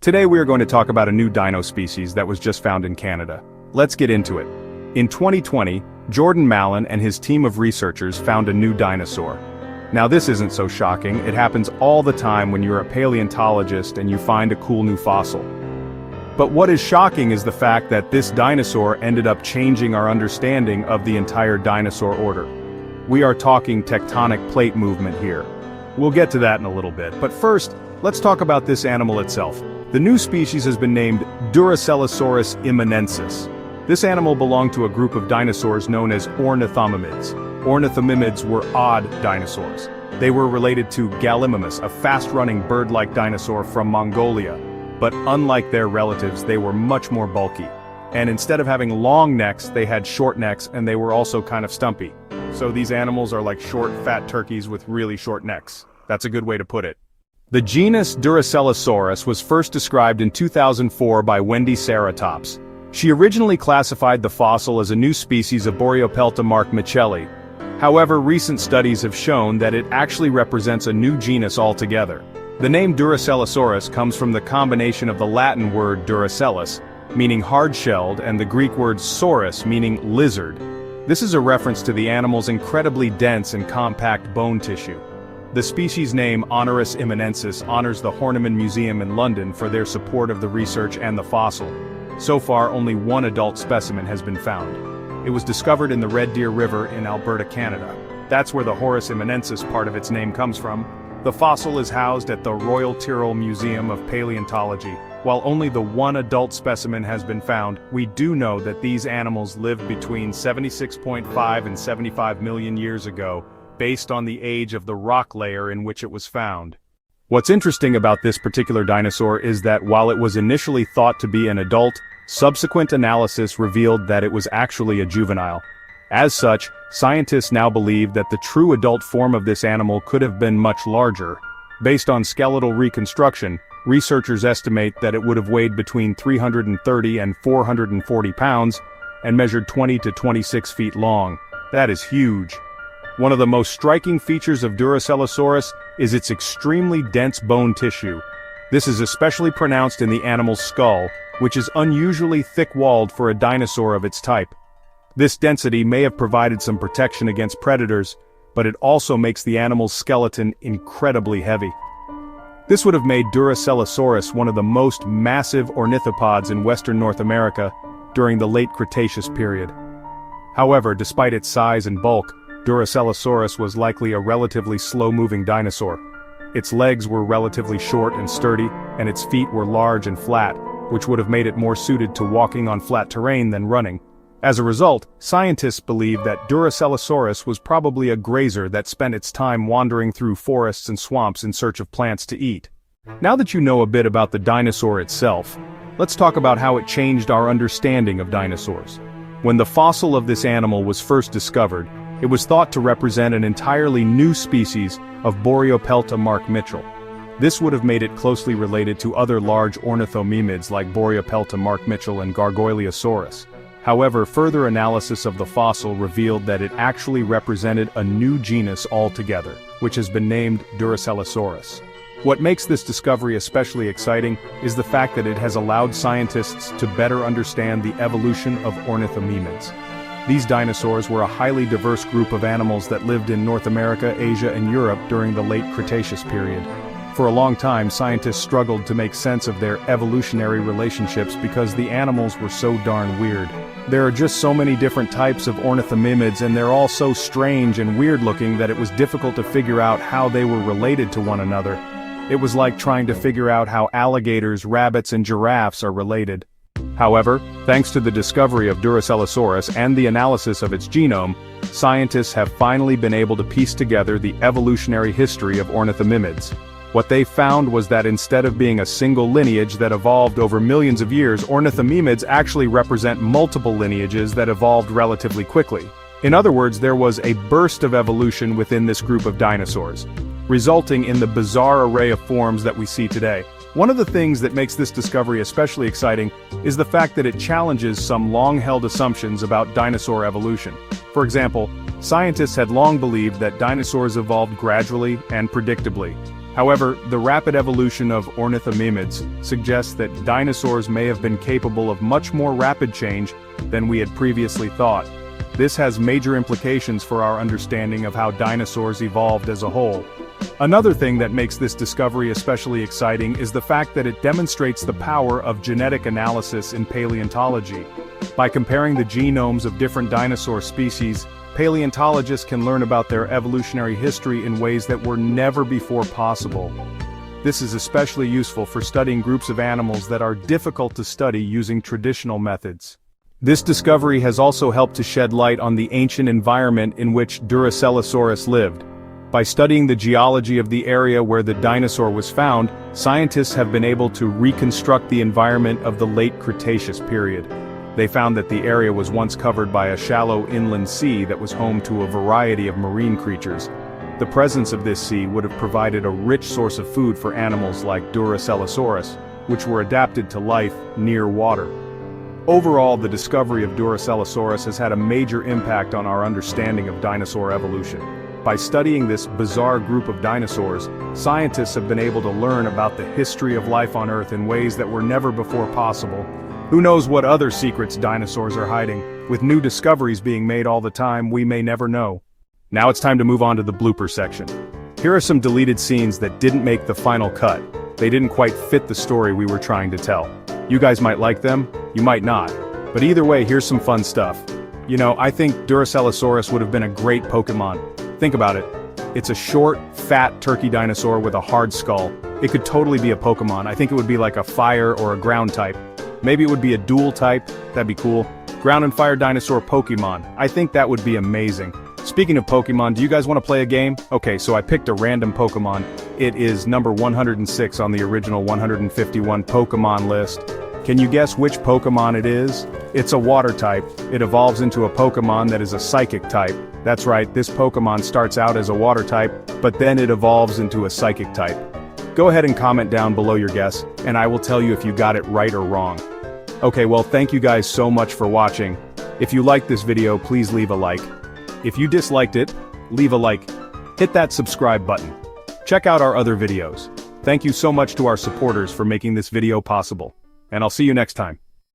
Today we are going to talk about a new dino species that was just found in Canada. Let's get into it. In 2020, Jordan Mallon and his team of researchers found a new dinosaur. Now this isn't so shocking, it happens all the time when you're a paleontologist and you find a cool new fossil. But what is shocking is the fact that this dinosaur ended up changing our understanding of the entire dinosaur order. We are talking tectonic plate movement here. We'll get to that in a little bit, but first, let's talk about this animal itself. The new species has been named Duracellisaurus immanensis. This animal belonged to a group of dinosaurs known as ornithomimids. Ornithomimids were odd dinosaurs. They were related to Gallimimus, a fast-running bird-like dinosaur from Mongolia. But unlike their relatives, they were much more bulky. And instead of having long necks, they had short necks, and they were also kind of stumpy. So these animals are like short, fat turkeys with really short necks. That's a good way to put it. The genus Duracellisaurus was first described in 2004 by Wendy Ceratops. She originally classified the fossil as a new species of Boreopelta markmicheli. However, recent studies have shown that it actually represents a new genus altogether. The name Duracellisaurus comes from the combination of the Latin word duracellus, meaning hard-shelled, and the Greek word saurus, meaning lizard. This is a reference to the animal's incredibly dense and compact bone tissue. The species name Honoris immanensis honors the Horniman Museum in London for their support of the research and the fossil. So far, only one adult specimen has been found. It was discovered in the Red Deer River in Alberta, Canada. That's where the Horis immanensis part of its name comes from. The fossil is housed at the Royal Tyrrell Museum of Paleontology. While only the one adult specimen has been found, we do know that these animals lived between 76.5 and 75 million years ago, based on the age of the rock layer in which it was found. What's interesting about this particular dinosaur is that while it was initially thought to be an adult, subsequent analysis revealed that it was actually a juvenile. As such, scientists now believe that the true adult form of this animal could have been much larger. Based on skeletal reconstruction, researchers estimate that it would have weighed between 330 and 440 pounds, and measured 20 to 26 feet long. That is huge. One of the most striking features of Duracellisaurus is its extremely dense bone tissue. This is especially pronounced in the animal's skull, which is unusually thick-walled for a dinosaur of its type. This density may have provided some protection against predators, but it also makes the animal's skeleton incredibly heavy. This would have made Duracellisaurus one of the most massive ornithopods in western North America during the Late Cretaceous period. However, despite its size and bulk, Duracellisaurus was likely a relatively slow-moving dinosaur. Its legs were relatively short and sturdy, and its feet were large and flat, which would have made it more suited to walking on flat terrain than running. As a result, scientists believe that Duracellisaurus was probably a grazer that spent its time wandering through forests and swamps in search of plants to eat. Now that you know a bit about the dinosaur itself, let's talk about how it changed our understanding of dinosaurs. When the fossil of this animal was first discovered, it was thought to represent an entirely new species of Boreopelta markmicheli. This would have made it closely related to other large ornithomimids like Boreopelta markmicheli and Gargoyleosaurus. However, further analysis of the fossil revealed that it actually represented a new genus altogether, which has been named Duracellisaurus. What makes this discovery especially exciting is the fact that it has allowed scientists to better understand the evolution of ornithomimids. These dinosaurs were a highly diverse group of animals that lived in North America, Asia, and Europe during the Late Cretaceous period. For a long time, scientists struggled to make sense of their evolutionary relationships because the animals were so darn weird. There are just so many different types of ornithomimids, and they're all so strange and weird-looking that it was difficult to figure out how they were related to one another. It was like trying to figure out how alligators, rabbits, and giraffes are related. However, thanks to the discovery of Duracellisaurus and the analysis of its genome, scientists have finally been able to piece together the evolutionary history of ornithomimids. What they found was that instead of being a single lineage that evolved over millions of years, ornithomimids actually represent multiple lineages that evolved relatively quickly. In other words, there was a burst of evolution within this group of dinosaurs, resulting in the bizarre array of forms that we see today. One of the things that makes this discovery especially exciting is the fact that it challenges some long-held assumptions about dinosaur evolution. For example, scientists had long believed that dinosaurs evolved gradually and predictably. However, the rapid evolution of ornithomimids suggests that dinosaurs may have been capable of much more rapid change than we had previously thought. This has major implications for our understanding of how dinosaurs evolved as a whole. Another thing that makes this discovery especially exciting is the fact that it demonstrates the power of genetic analysis in paleontology. By comparing the genomes of different dinosaur species, paleontologists can learn about their evolutionary history in ways that were never before possible. This is especially useful for studying groups of animals that are difficult to study using traditional methods. This discovery has also helped to shed light on the ancient environment in which Duracellisaurus lived. By studying the geology of the area where the dinosaur was found, scientists have been able to reconstruct the environment of the Late Cretaceous period. They found that the area was once covered by a shallow inland sea that was home to a variety of marine creatures. The presence of this sea would have provided a rich source of food for animals like Duracellisaurus, which were adapted to life near water. Overall, the discovery of Duracellisaurus has had a major impact on our understanding of dinosaur evolution. By studying this bizarre group of dinosaurs, scientists have been able to learn about the history of life on Earth in ways that were never before possible. Who knows what other secrets dinosaurs are hiding? With new discoveries being made all the time, we may never know. Now it's time to move on to the blooper section. Here are some deleted scenes that didn't make the final cut. They didn't quite fit the story we were trying to tell. You guys might like them, you might not. But either way, here's some fun stuff. You know, I think Duracellisaurus would have been a great Pokémon. Think about it. It's a short, fat turkey dinosaur with a hard skull. It could totally be a Pokémon. I think it would be like a fire or a ground type. Maybe it would be a dual type, that'd be cool. Ground and fire dinosaur Pokémon, I think that would be amazing. Speaking of Pokémon, do you guys want to play a game? Okay, so I picked a random Pokémon. It is number 106 on the original 151 Pokémon list. Can you guess which Pokémon it is? It's a water type. It evolves into a Pokémon that is a psychic type. That's right, this Pokémon starts out as a water type, but then it evolves into a psychic type. Go ahead and comment down below your guess, and I will tell you if you got it right or wrong. Okay, well, thank you guys so much for watching. If you liked this video, please leave a like. If you disliked it, leave a like. Hit that subscribe button. Check out our other videos. Thank you so much to our supporters for making this video possible. And I'll see you next time.